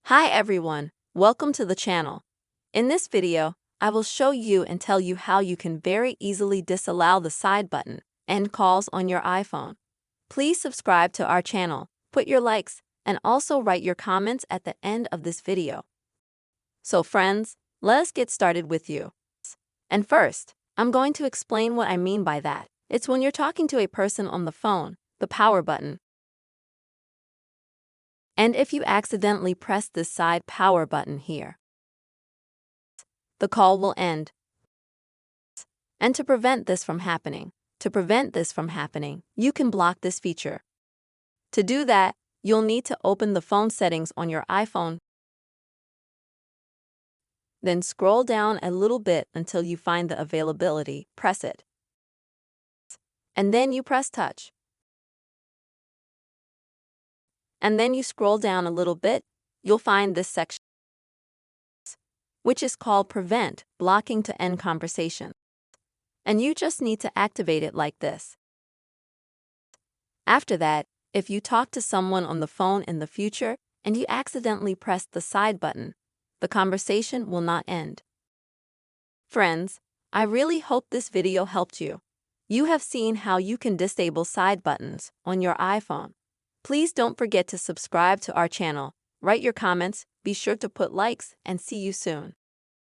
Hi everyone, welcome to the channel. In this video, I will show you and tell you how you can very easily disallow the side button end calls on your iPhone. Please subscribe to our channel, put your likes, and also write your comments at the end of this video. So friends, let us get started with you. And first, I'm going to explain what I mean by that. It's when you're talking to a person on the phone, the power button. And if you accidentally press this side power button here, the call will end. And to prevent this from happening, you can block this feature. To do that, you'll need to open the phone settings on your iPhone. Then scroll down a little bit until you find the availability, press it. And then you press touch. And then you scroll down a little bit, you'll find this section, which is called Prevent Blocking to End Conversation. And you just need to activate it like this. After that, if you talk to someone on the phone in the future and you accidentally press the side button, the conversation will not end. Friends, I really hope this video helped you. You have seen how you can disable side buttons on your iPhone. Please don't forget to subscribe to our channel, write your comments, be sure to put likes, and see you soon.